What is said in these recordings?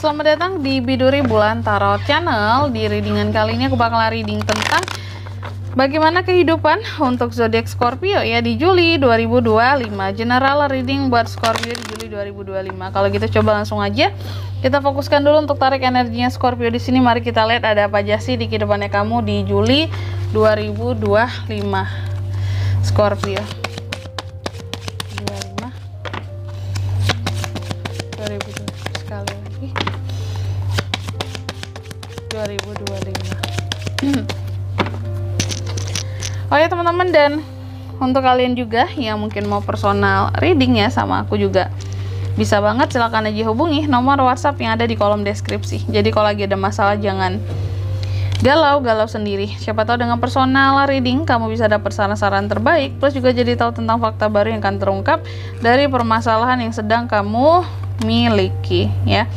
selamat datang di Biduri Bulan Tarot Channel. Di readingan kali ini aku bakal reading tentang bagaimana kehidupan untuk zodiak Scorpio ya di Juli 2025. General reading buat Scorpio di Juli 2025. Kalau gitu coba langsung aja kita fokuskan dulu untuk tarik energinya Scorpio di sini. Mari kita lihat ada apa aja sih di kehidupannya kamu di Juli 2025 Scorpio. 2025. Oh ya teman-teman, dan untuk kalian juga yang mungkin mau personal reading ya sama aku juga bisa banget, silahkan aja hubungi nomor WhatsApp yang ada di kolom deskripsi. Jadi kalau lagi ada masalah jangan galau sendiri. Siapa tahu dengan personal reading kamu bisa dapat saran-saran terbaik, plus juga jadi tahu tentang fakta baru yang akan terungkap dari permasalahan yang sedang kamu miliki ya.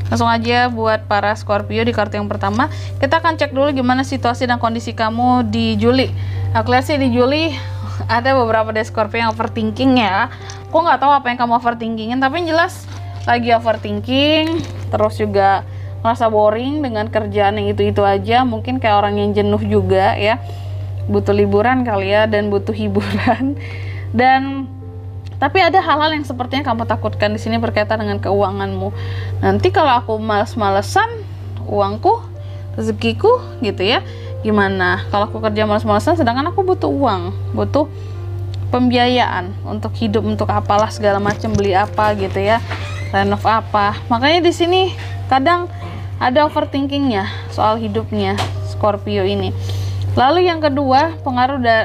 Langsung aja buat para Scorpio di kartu yang pertama, kita akan cek dulu gimana situasi dan kondisi kamu di Juli. Aku lihat sih di Juli ada beberapa dari Scorpio yang overthinking ya. Aku nggak tahu apa yang kamu overthinkingin, tapi yang jelas lagi overthinking, terus juga merasa boring dengan kerjaan yang itu-itu aja. Mungkin kayak orang yang jenuh juga ya, butuh liburan kali ya, dan butuh hiburan. Dan tapi ada hal-hal yang sepertinya kamu takutkan di sini berkaitan dengan keuanganmu. Nanti kalau aku males-malesan, uangku, rezekiku gitu ya, gimana? Kalau aku kerja males-malesan sedangkan aku butuh uang, butuh pembiayaan untuk hidup, untuk apalah segala macam, beli apa gitu ya, renov apa. Makanya di sini kadang ada overthinkingnya soal hidupnya Scorpio ini. Lalu yang kedua, pengaruh dari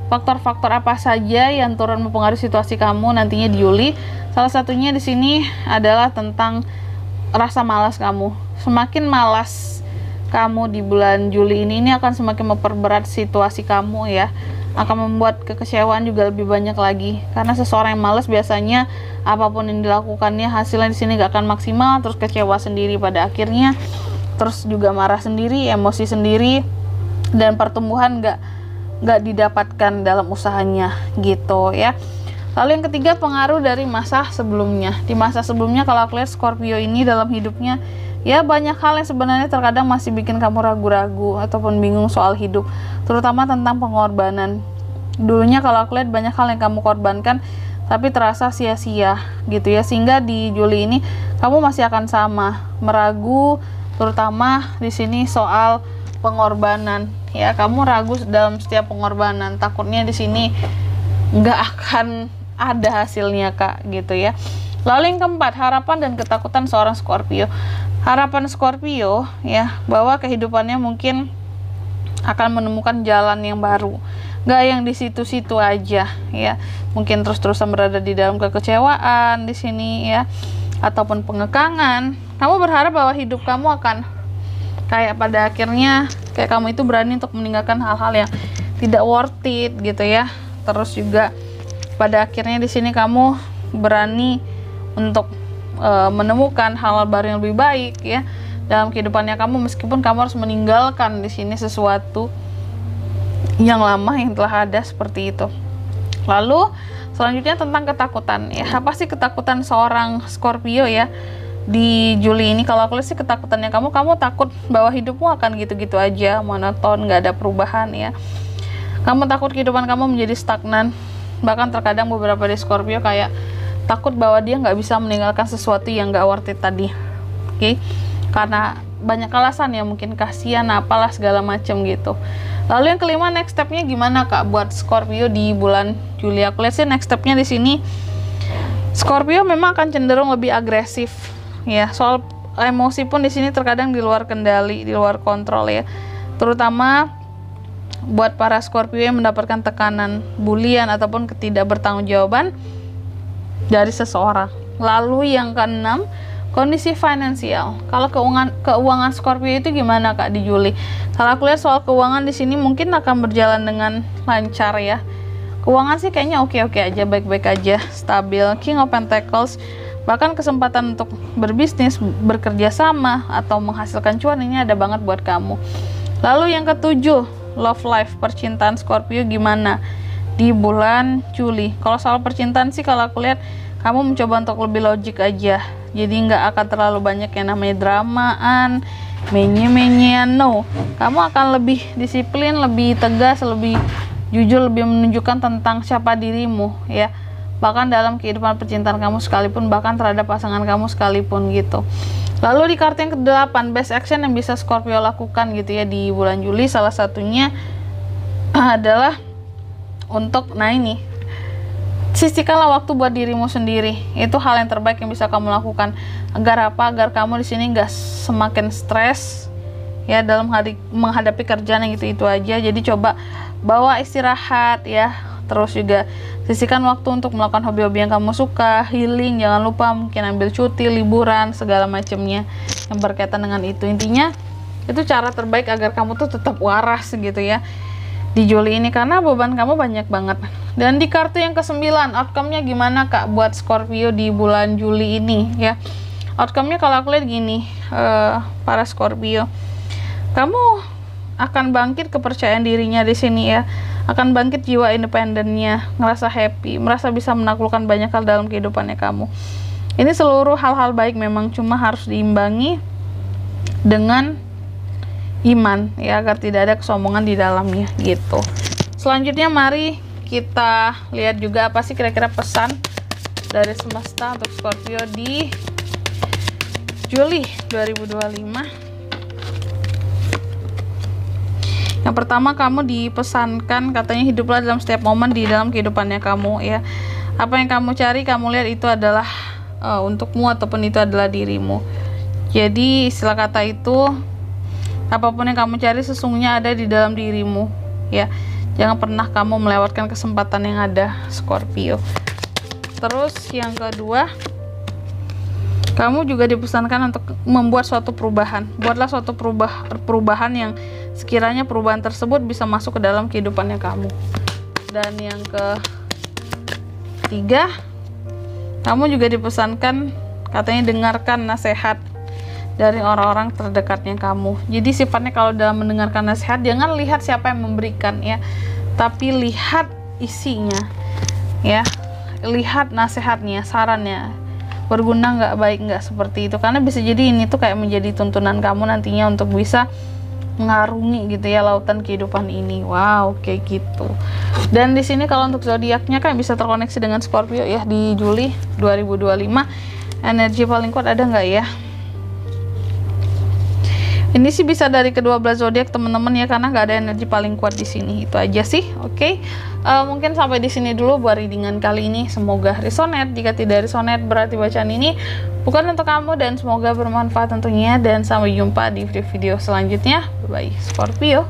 faktor-faktor apa saja yang turut mempengaruhi situasi kamu nantinya di Juli. Salah satunya di sini adalah tentang rasa malas kamu. Semakin malas kamu di bulan Juli ini akan semakin memperberat situasi kamu ya. Akan membuat kekecewaan juga lebih banyak lagi. Karena seseorang yang malas biasanya apapun yang dilakukannya hasilnya di sini gak akan maksimal, terus kecewa sendiri pada akhirnya, terus juga marah sendiri, emosi sendiri, dan pertumbuhan nggak didapatkan dalam usahanya gitu ya. Lalu yang ketiga, pengaruh dari masa sebelumnya. Di masa sebelumnya kalau aku lihat Scorpio ini dalam hidupnya ya banyak hal yang sebenarnya terkadang masih bikin kamu ragu-ragu ataupun bingung soal hidup, terutama tentang pengorbanan. Dulunya kalau aku lihat banyak hal yang kamu korbankan tapi terasa sia-sia gitu ya, sehingga di Juli ini kamu masih akan sama meragu, terutama di sini soal pengorbanan ya. Kamu ragu dalam setiap pengorbanan, takutnya di sini nggak akan ada hasilnya kak gitu ya. Lalu yang keempat, harapan dan ketakutan seorang Scorpio. Harapan Scorpio ya bahwa kehidupannya mungkin akan menemukan jalan yang baru, nggak yang di situ-situ aja ya. Mungkin terus-terusan berada di dalam kekecewaan di sini ya, ataupun pengekangan. Kamu berharap bahwa hidup kamu akan kayak pada akhirnya kayak kamu itu berani untuk meninggalkan hal-hal yang tidak worth it gitu ya. Terus juga pada akhirnya di sini kamu berani untuk menemukan hal-hal baru yang lebih baik ya dalam kehidupannya kamu, meskipun kamu harus meninggalkan di sini sesuatu yang lama yang telah ada seperti itu. Lalu selanjutnya tentang ketakutan ya. Apa sih ketakutan seorang Scorpio ya di Juli ini? Kalau aku lihat sih ketakutannya kamu takut bahwa hidupmu akan gitu-gitu aja, monoton, nggak ada perubahan ya. Kamu takut kehidupan kamu menjadi stagnan. Bahkan terkadang beberapa dari Scorpio kayak takut bahwa dia nggak bisa meninggalkan sesuatu yang nggak worth it tadi, oke? Karena banyak alasan ya, mungkin kasihan apalah segala macam gitu. Lalu yang kelima, next stepnya gimana kak buat Scorpio di bulan Juli? Aku lihat sih next stepnya di sini Scorpio memang akan cenderung lebih agresif ya. Soal emosi pun di sini terkadang di luar kendali, di luar kontrol ya. Terutama buat para Scorpio yang mendapatkan tekanan, bulian ataupun ketidakbertanggungjawaban dari seseorang. Lalu yang keenam, kondisi finansial. Kalau keuangan Scorpio itu gimana kak di Juli? Kalau aku lihat soal keuangan di sini mungkin akan berjalan dengan lancar ya. Keuangan sih kayaknya oke-oke aja, baik-baik aja, stabil. King of Pentacles, bahkan kesempatan untuk berbisnis, bekerja sama atau menghasilkan cuan ini ada banget buat kamu. Lalu yang ketujuh, love life, percintaan Scorpio gimana di bulan Juli? Kalau soal percintaan sih kalau aku lihat kamu mencoba untuk lebih logik aja. Jadi nggak akan terlalu banyak yang namanya dramaan, menye-menyean, no. Kamu akan lebih disiplin, lebih tegas, lebih jujur, lebih menunjukkan tentang siapa dirimu ya. Bahkan dalam kehidupan percintaan kamu sekalipun, bahkan terhadap pasangan kamu sekalipun gitu. Lalu di kartu yang ke-8, best action yang bisa Scorpio lakukan gitu ya di bulan Juli, salah satunya adalah untuk, nah ini, sisihkanlah waktu buat dirimu sendiri. Itu hal yang terbaik yang bisa kamu lakukan. Agar apa? Agar kamu di sini nggak semakin stres ya dalam menghadapi kerjaan yang itu aja. Jadi coba bawa istirahat ya. Terus juga sisihkan waktu untuk melakukan hobi-hobi yang kamu suka, healing, jangan lupa mungkin ambil cuti, liburan, segala macamnya yang berkaitan dengan itu. Intinya itu cara terbaik agar kamu tuh tetap waras gitu ya di Juli ini, karena beban kamu banyak banget. Dan di kartu yang ke-9, outcome-nya gimana Kak buat Scorpio di bulan Juli ini ya. Outcome-nya kalau aku lihat gini, para Scorpio, kamu akan bangkit kepercayaan dirinya di sini ya, akan bangkit jiwa independennya, ngerasa happy, merasa bisa menaklukkan banyak hal dalam kehidupannya kamu. Ini seluruh hal-hal baik memang, cuma harus diimbangi dengan iman ya, agar tidak ada kesombongan di dalamnya gitu. Selanjutnya mari kita lihat juga apa sih kira-kira pesan dari semesta untuk Scorpio di Juli 2025. Yang pertama, kamu dipesankan katanya hiduplah dalam setiap momen di dalam kehidupannya kamu ya. Apa yang kamu cari, kamu lihat itu adalah untukmu ataupun itu adalah dirimu. Jadi istilah kata itu, apapun yang kamu cari sesungguhnya ada di dalam dirimu ya. Jangan pernah kamu melewatkan kesempatan yang ada, Scorpio. Terus yang kedua, kamu juga dipesankan untuk membuat suatu perubahan. Buatlah suatu perubahan yang sekiranya perubahan tersebut bisa masuk ke dalam kehidupannya kamu. Dan yang ketiga, kamu juga dipesankan katanya dengarkan nasihat dari orang-orang terdekatnya kamu. Jadi sifatnya kalau dalam mendengarkan nasihat, jangan lihat siapa yang memberikan ya, tapi lihat isinya ya. Lihat nasihatnya, sarannya berguna nggak, baik nggak, seperti itu. Karena bisa jadi ini tuh kayak menjadi tuntunan kamu nantinya untuk bisa mengarungi gitu ya lautan kehidupan ini. Wow, kayak gitu. Dan di sini kalau untuk zodiaknya kan bisa terkoneksi dengan Scorpio ya di Juli 2025. Energi paling kuat ada nggak ya? Ini sih bisa dari kedua belas zodiak teman-teman ya, karena nggak ada energi paling kuat di sini. Itu aja sih. Oke. Mungkin sampai di sini dulu buat readingan kali ini. Semoga resonate. Jika tidak resonate, berarti bacaan ini bukan untuk kamu, dan semoga bermanfaat tentunya. Dan sampai jumpa di video selanjutnya. Bye bye Scorpio.